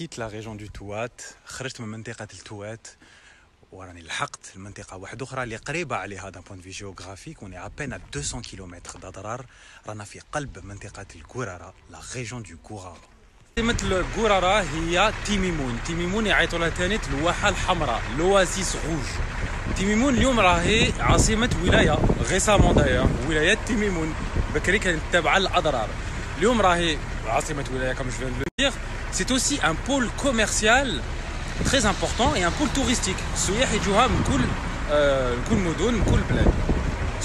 كيت لا ريجون دو توات، خرجت من منطقة التوات وراني لحقت المنطقة واحدة أخرى اللي قريبة عليها دان بوان في جيوغرافيك، وني ابين 200 كيلومتر ضرار. رانا في قلب منطقة الغورارا، لا ريجون دو غورارا. عاصمة الغورارا هي تيميمون. تيميمون يعيطوا لها ثاني الواحة الحمراء، لواسيس روج. تيميمون اليوم راهي عاصمة ولاية غيسامون داير، ولاية تيميمون بكري كانت تابعة للأضرار. اليوم راهي عاصمة ولاية comme je viens de le dire. C'est aussi un pôle commercial très important et un pôle touristique. السياح يجوها من كل مدن من كل بلاد.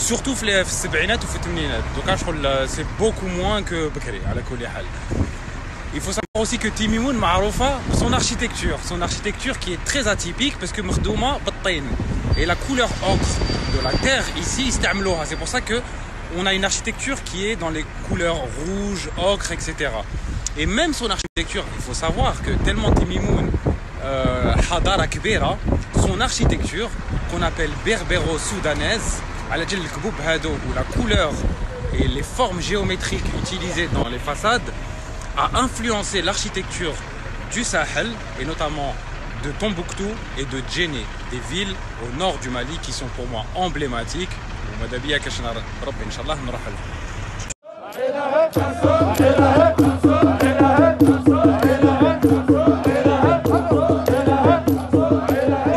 Surtout في السبعينات وفي الثمانينات. دوكا شغل c'est beaucoup moins que بكري على كل حال. Il faut savoir aussi que Timimoun معروفة son architecture qui est très atypique parce que مخدومة بالطين. Et la couleur ocre de la terre ici يستعملوها. C'est pour ça que on a une architecture qui est dans les couleurs rouge, ocre, etc. Et même son architecture, il faut savoir que tellement Timimoun حضارة كبيرة, son architecture qu'on appelle berbéro-soudanaise, على جال الكبوب هادو, où la couleur et les formes géométriques utilisées dans les façades a influencé l'architecture du Sahel et notamment de Tombouctou et de Djenné, des villes au nord du Mali qui sont pour moi emblématiques. وماذا بيا كاش ربي ان شاء الله نروح لهم.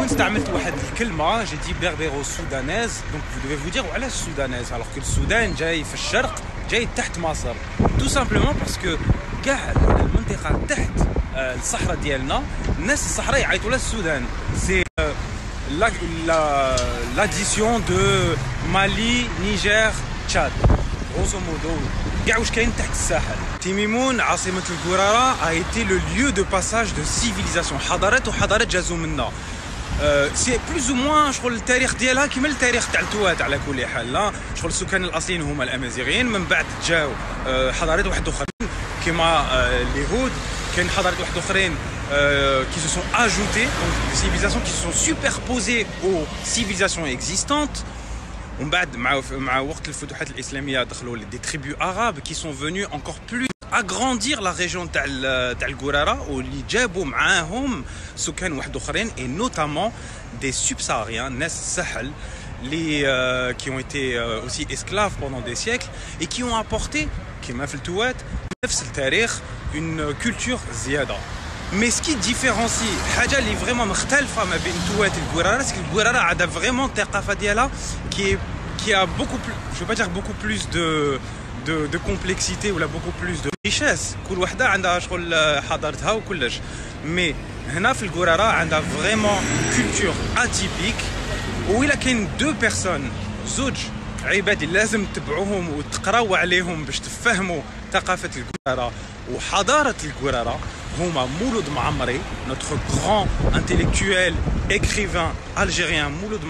استعملت واحد الكلمه j'ai dit berbéro-soudanaise, donc vous devez vous dire وعلاش soudanaise alors que السودان جاي في الشرق, جاي تحت مصر, tout simplement parce que كاع المنطقه تحت الصحراء ديالنا الناس الصحراء يعيطوا لها السودان. سي l'addition de Mali, Niger, Tchad. Grosso modo, كاع واش كاين تحت الساحل. تيميمون عاصمة الغورارا a été le lieu de passage de civilisation. حضارات وحضارات جازوا منا. سي بلوز او موان شغل التاريخ ديالها كيما التاريخ تاع التوات على كل حال. لا شغل السكان الاصليين هما الامازيغيين, من بعد جاو حضارات واحد اخرين كيما اليهود, كاين حضارات واحد اخرين qui se sont ajoutées, donc des civilisations qui se sont superposées aux civilisations existantes. ومن بعد مع وقت الفتوحات الإسلامية دخلوا des tribus arabes qui sont venus encore plus agrandir la région تاع الغورارا, واللي جابوا معاهم سكان واحد اخرين et notamment des subsahariens, ناس الساحل qui ont été aussi esclaves pendant des siècles et qui ont apporté كيما في التوات نفس التاريخ une culture زيادة. Mais ce qui différencie حاجه اللي فريمون مختلفه ما بين التوات والغورارا, c'est que الغورارا عندها فريمون الثقافه ديالها qui a beaucoup plus, je veux pas dire beaucoup plus de complexité ou beaucoup plus de richesse. كل وحده عندها شغل حضارتها وكلش. mais هنا في الغورارا عندها فريمون culture atypique, وإلا كاين دو بيرسون, زوج عباد لازم تتبعوهم وتقراو عليهم باش تفهموا ثقافه الغورارا وحضاره الغورارا, هما مولود معمري, notre grand intellectuel, écrivain algérien Mouloud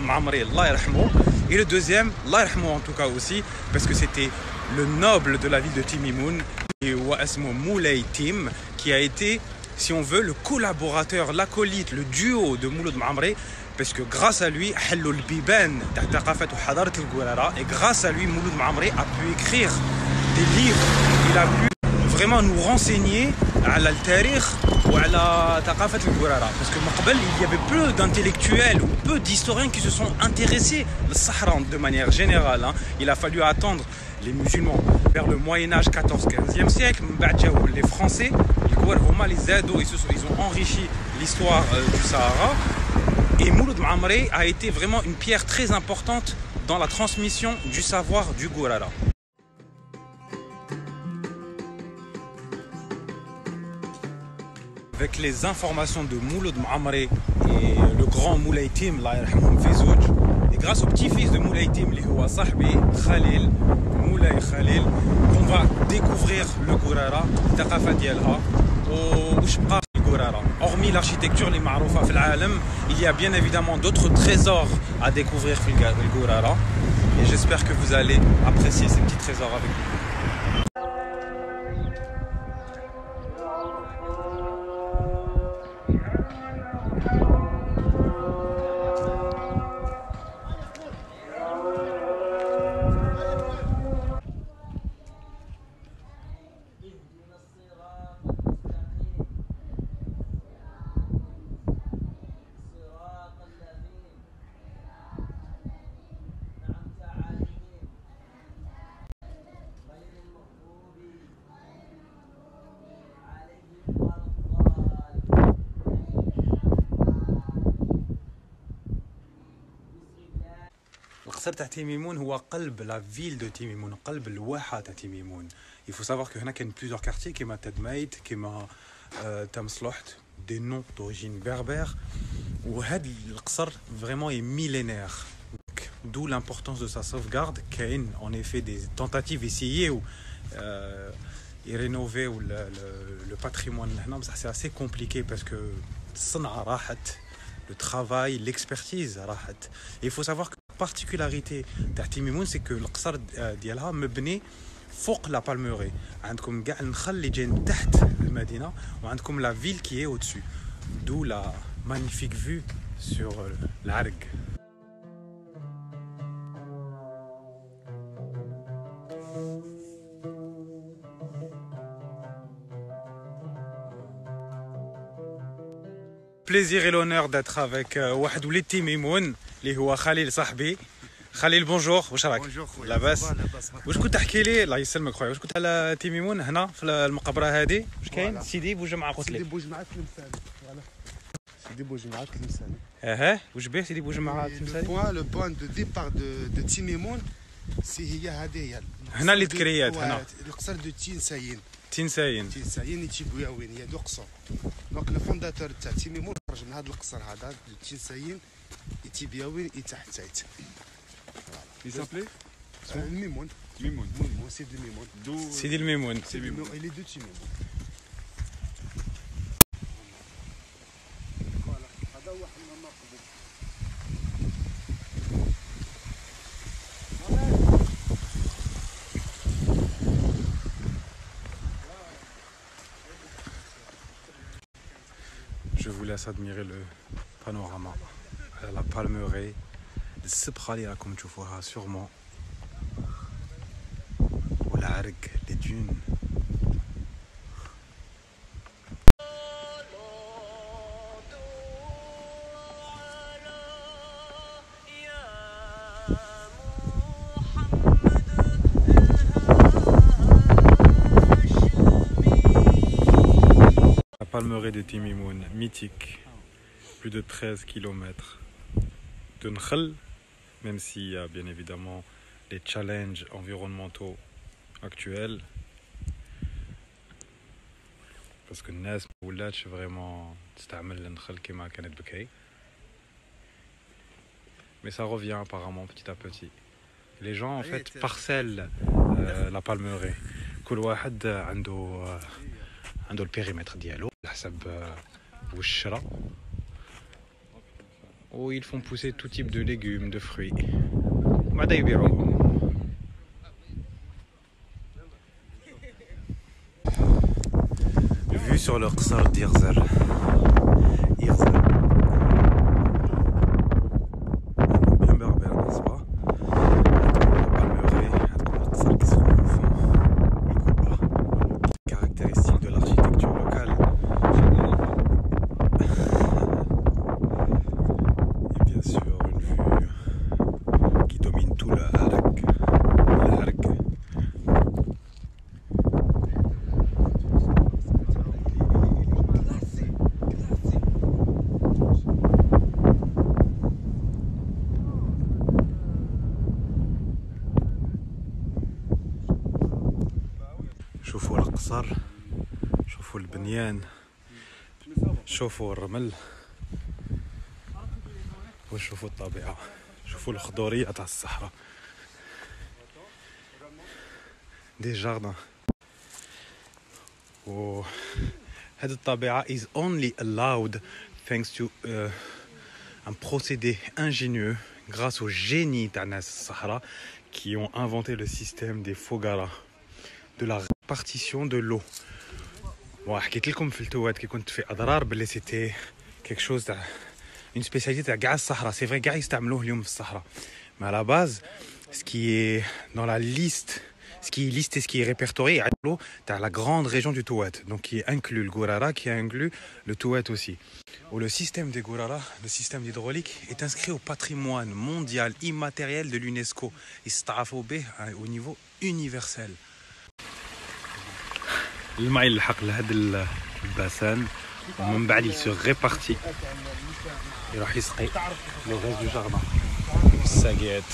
Maamri, Allah yarhamou, et le deuxième, Allah yarhamou en tout cas aussi, parce que c'était le noble de la ville de Timimoun, et Ouasmo Moulay Tim, qui a été, si on veut, le collaborateur, l'acolyte, le duo de Mouloud Maamri, parce que grâce à lui, حلوا البيبان تاع ثقافة وحضارة الغورارا, et grâce à lui, Mouloud Maamri a pu écrire des livres, il a pu vraiment nous renseigner على التاريخ وعلى ثقافة الغورارا, parce que من قبل il y avait peu d'intellectuels ou peu d'historiens qui se sont intéressés للصحراء de manière générale. Il a fallu attendre les musulmans vers le Moyen-Âge 14-15e siècle, من بعد جاو les Français, هما les زادوا, ils ont enrichi l'histoire du Sahara, et Mouloud Maamri a été vraiment une pierre très importante dans la transmission du savoir du Gourara. Avec les informations de Mouloud Maamri et le grand Moulay Tim, et grâce au petit-fils de Moulay Tim, Khalil, Moulay Khalil, on va découvrir le Gourara, الثقافة ديالها وش بقى في الغورارا. Hormis l'architecture اللي معروفة في العالم, il y a bien évidemment d'autres trésors à découvrir في الغورارا, et j'espère que vous allez apprécier ces petits trésors avec nous. القصر تاع تيميمون هو قلب لا فيل دو تيميمون قلب الواحه تاع تيميمون. Il faut savoir que هنا كاين plusieurs quartiers كيما تدمايت كيما تمصلحت des noms d'origine berbère وهذا القصر vraiment est millénaire. D'où l'importance de sa sauvegarde. كاين en effet des tentatives essayées ou rénover ou le patrimoine هنا بصح c'est assez compliqué parce que الصنعه راحت, le travail, l'expertise راحت. Il faut savoir que la particularité تاع تيميمون c'est que القصر ديالها مبني فوق لا بالموري. عندكم كاع النخل اللي جايين تحت المدينه وعندكم لا فيل كي اي au-dessus. D'où la magnifique vue sur العرق. Plaisir et l'honneur d'être avec واحد وليد تيميمون اللي هو خليل صاحبي. خليل بونجور، واش راك؟ لاباس؟ واش كنت تحكي لي؟ الله يسلمك خويا، واش كنت على تيميمون هنا في المقبره هذه؟ واش كاين؟ سيدي بوجمعه قلت لي. سيدي بوجمعه التلمساني، فوالا. سيدي بوجمعه التلمساني. واش بيه سيدي بوجمعه التلمساني؟ لو بوان دو ديبار دو تيميمون هي هذه هي. هنا اللي تكريات هنا. القصر دو تينساين. تينساين تيبوياوين، هي دو قصور. دونك لو فونداتور تاع تيميمون خرج من هذا القصر هذا دو تينساين تيبياوين تحت سايت. Il s'appelait الميمون. Mimoun. سيدي الميمون. سيدي الميمون. Il est de Timoun. هذا هو حنا ناقبو. Je vous laisse admirer le panorama à la Palmeraie. السبخة اللي راكم تشوفوها sûrement والعرق les dunes. La Palmeraie de Timimoun, mythique, plus de 13 km de Nkhel. Même s'il y a bien évidemment les challenges environnementaux actuels. Parce que الناس ما ولاتش vraiment تستعمل النخل كما كانت بكري. Mais ça revient apparemment petit à petit. Les gens en fait parcellent la palmeraie. كل واحد عنده البيريمتر ديالو على حسب والشرا. Où ils font pousser tout type de légumes, de fruits. Vue sur le qsar d'Irzer. Bien berbère, n'est-ce pas? La palmeraie, le qsar qui se trouve au fond. Caractéristique de l'architecture locale. Sur une vue qui domine tout le Hark. شوفوا القصر، شوفوا البنيان، شوفوا الرمل، وشوفوا الطبيعة، شوفوا الخضورية تاع الصحراء، دي جاردن. و هذه الطبيعة is only allowed thanks to un procédé ingénieux grâce au génie تاع ناس الصحراء qui ont inventé le système des fogara, de la répartition de l'eau. وحكيت لكم في التوات كي كنت في أضرار بلي سيتي quelque chose تاع une spécialité تاع كاع الصحراء. C'est vrai كاع يستعملوه اليوم في الصحراء. Mais à la base, ce qui est dans la liste, ce qui est listé, ce qui est répertorié, c'est la grande région du Touat, donc qui inclut le Gourara, qui inclut le Touat aussi. Où le système des Gourara, le système hydraulique, est inscrit au patrimoine mondial immatériel de l'UNESCO. Il s'est au niveau universel. الماء يلحق لهذا الباسان ومن بعد il se répartit. Il راح يسقي le reste du jardin. الساقيات.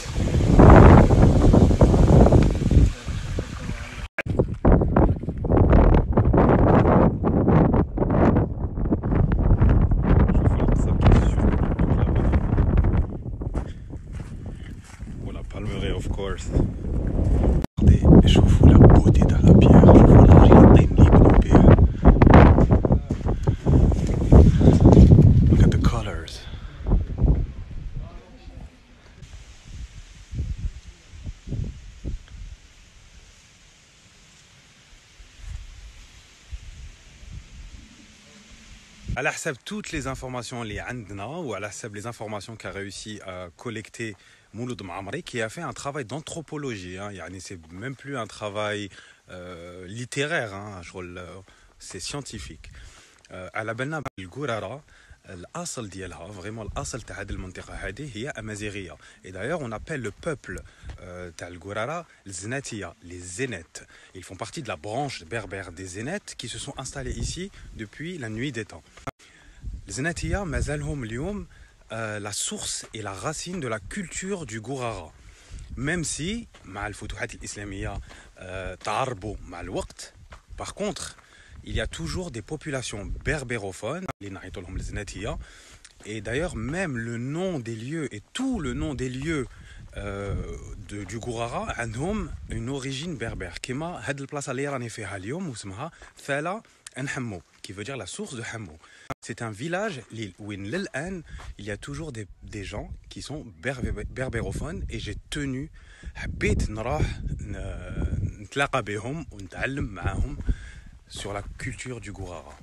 Of course. Regardez, شوفوا la beauté de la pierre, شوفوا الغريطين اللي يبنوا بها. Look at the colors. À la حساب toutes les informations اللي عندنا ou à la حساب les informations qu'a réussi à collecter Mouloud Ma'amri, qui a fait un travail d'anthropologie. C'est même plus un travail littéraire, c'est scientifique. على بالنا القرارة الأصل ديالها vraiment الأصل تاع هذه المنطقة هذه هي أمازيغية. Et d'ailleurs on appelle le peuple تاع القرارة الزناتية, les Zénètes. Ils font partie de la branche berbère des Zénètes qui se sont installés ici depuis la nuit des temps. Les Zénatiya مازالهم اليوم la source et la racine de la culture du Gourara. Même si, مع الفتوحات الإسلامية تعربوا مع الوقت, par contre, il y a toujours des populations berbérophones, les نعيطولهم الزناتية. Et d'ailleurs, même le nom des lieux et tout le nom des lieux du Gourara عندهم une origine berbère. كما هاد البلاصة اللي راني فيها اليوم واسمها ثالة نحمو, qui veut dire la source de Hamou. C'est un village où il y a toujours des gens qui sont berbérophones et j'ai tenu حبيت نروح نتلاقى بهم ونتعلم معاهم sur la culture du Gourara.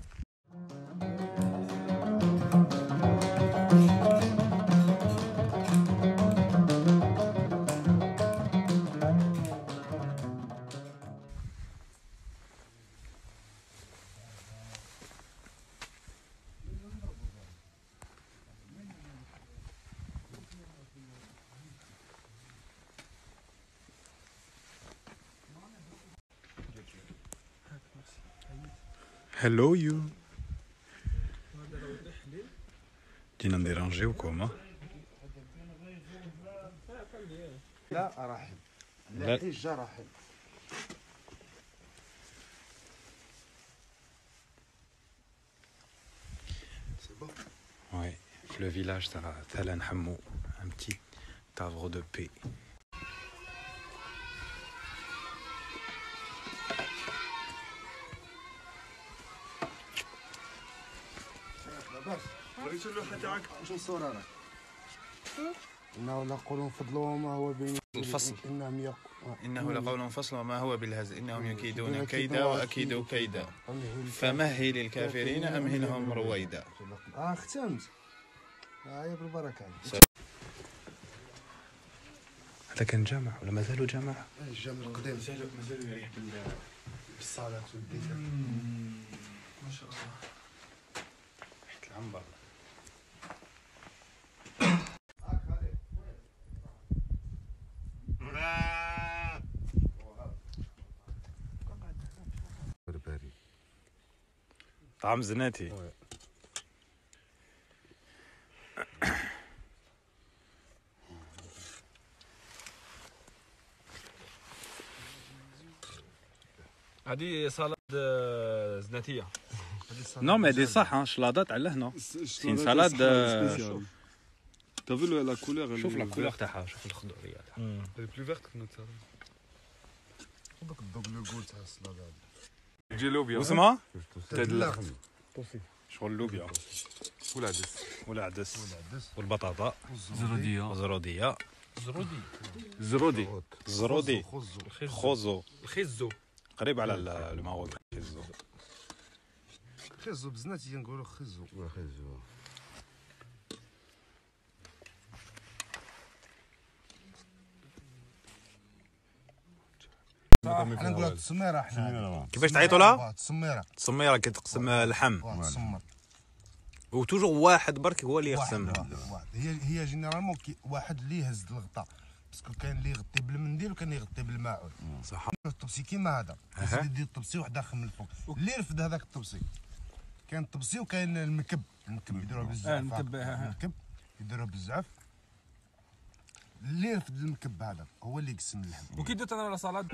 Hello you. جينا نديرانجيو كوما. لا راحل. لا حجة راحل. C'est bon. Ouais, le village de Thalan Hamou, un petit havre de paix. وريت اللوحة تاعك. شو الصورة راك؟ إنه لقول فضل وما هو بين الفصل. إنه لقول فصل وما هو بالهزل إنهم يكيدون كيدا وأكيد كيدا فمهل الكافرين أمهلهم رويدا. ختمت. يا بالبركة. هذا كان جامع ولا مازالوا جامع؟ الجامع القديم مازالوا يريح بالصلاة والدين. ما شاء الله. ريحة العنبر. طعم زناتي. هذه سلطة زناتية. Non mais des صح شلاضات على هنا. C'est une salade. T'as vu la couleur? شوف la couleur تاعها, شوف الخضرية تاعها. Elle est plus verte que notre salade. خذك الذوق لو قول تاع السلطة هذه. تجي لوبيا. واسمها؟ تدلخ. شغل اللوبيا. والعدس. والعدس. والبطاطا. زرودية. زرودية. زرودي. زرودي. خوزو. الخزو. قريب على الماروك. خزو. خزو بزناتي نقولوا خزو. خزو. احنا نقولوا التسميره احنا. كيفاش تعيطوا لها؟ التسميره. التسميره كتقسم اللحم. تسمر. وتوجور واحد برك هو اللي يقسم. هي جينيرالمون واحد اللي يهز الغطاء، باسكو كاين اللي يغطي بالمنديل وكاين اللي يغطي بالماعون. صح. الطبسي كيما هذا، يدير الطبسي واحد اخر من الفوق، اللي يرفد هذاك الطبسي. كاين الطبسي وكاين المكب، المكب يديروه بالزعف. المكب يديروه بالزعف اللي رفد المكب هذا هو اللي يقسم اللحم. وكي درت انا لا سالاد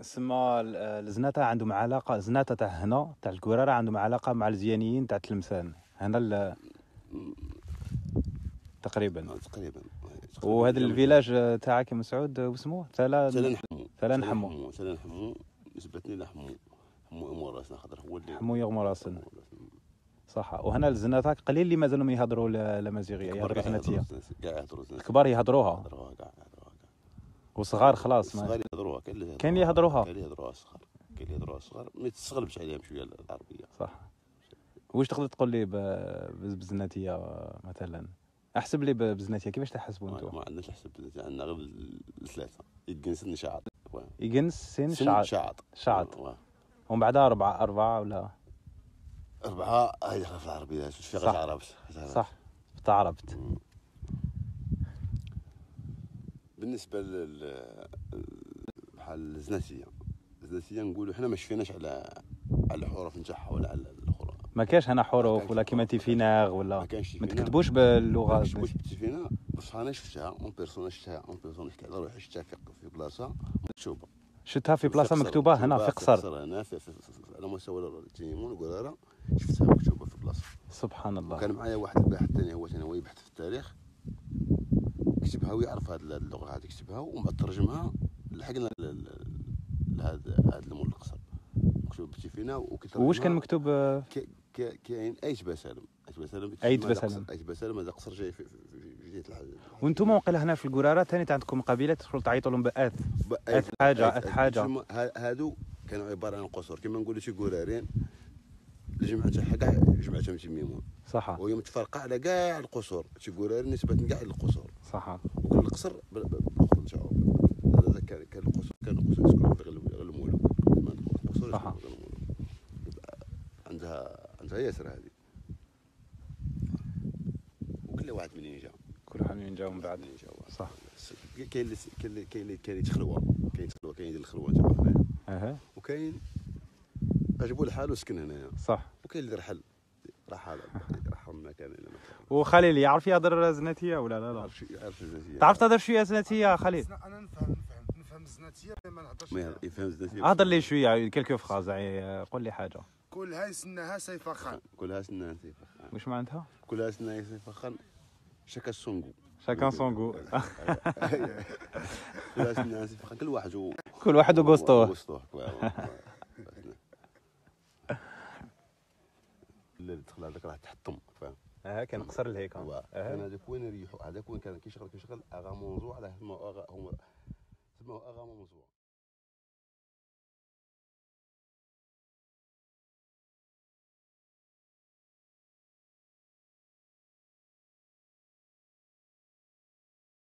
سما الزناتة عندهم علاقة، الزناتة تاع هنا تاع الكورارة عندهم علاقة مع الزيانيين تاع تلمسان هنا تقريبا. تقريبا. وهذا الفيلاج تاعك يا مسعود واسمه ثلا نحمو نسبتني لحمو حمو راسنا خاطر هو اللي حمو يغمر راسنا صح. وهنا الزناتة قليل اللي مازالهم يهضروا الامازيغيه، يهضروا زناتيه. كاع يهضروا الكبار يهضروها وصغار خلاص صغار يهضروها. كاين اللي يهضروها الصغار ما تستغلبش عليهم شويه العربيه. صح. واش تقدر تقول لي بالزناتيه مثلا؟ احسب لي بالزناتيه كيفاش تحسبوا انتم؟ ما عندناش حسب بالزناتيه، عندنا غير الثلاثه يقنس نشاط يقنس سن شعط ومن بعدها أربعة ولا 4 هاي في العربيه في غير عربت صح تعربت. بالنسبه بحال الزناتيه نقولوا حنا ما شفيناش على الحروف نتاعها ولا على الاخرى. ما كاش هنا حروف ولا كيما تيفيناغ ولا ما تكتبوش باللغه. ما تكتبوش بالتيفينا بصح انا شفتها اون بيرسون شفتها روح شفتها في بلاصه مكتوبه. شفتها في بلاصه مكتوبه هنا في قصر هنا على مستوى التيمون وقراره شفتها مكتوبه في بلاصه. سبحان الله. وكان معايا واحد الباحث ثاني هو يبحث في التاريخ كتبها ويعرف هذه اللغه هذه كتبها ومن بعد ترجمها لحقنا لهذا المول القصر مكتوب بالتيفينا. واش كان مكتوب؟ كاين ايت بسالم هذا قصر جاي في جهه الحاجه. وانتم واقيلا هنا في القراره ثاني عندكم قبيله تدخلوا تعيطوا لهم باث حاجه هادو كانوا عباره عن قصور كما نقولوا شي قرارين الجمعه تاعها كاع جمعتهم تيميمون صح. وهي متفرقه على كاع القصور شي قرارين نسبه كاع القصور صح. وكل قصر بالاخر نتاعو. هذا كان القصور يسكنوا غير الملوك القصور صح. عندها ياسر هذه. وكل واحد منين جا من بعد صح. كاين اللي يتخلوا كاين يدير الخلوه تاعو هنايا وكاين عجبو الحال وسكن هنايا صح. وكاين اللي رحل راح من مكان الى مكان. وخليل يعرف يهضر زناتيه ولا لا؟ يعرف الزناتيه. تعرف تهضر شويه زناتيه خليل؟ انا نفهم الزناتيه ما نهضرش. ما يفهم الزناتيه. هضر لي شويه كلكو فراز قول لي حاجه. كلها سنها سيف خان. واش معناتها؟ كلها سنها سيف خان شاكا سونغو. شاكان سونغو. كلها سنها سيف خان كل واحد وقوسطوه. اللي دخل هذاك راه تحطم فاهم. كان قصر الهيك. كان هذاك وين يريحوا هذاك وين كان كيشغل اغا مونزو على هما اغا مونزو.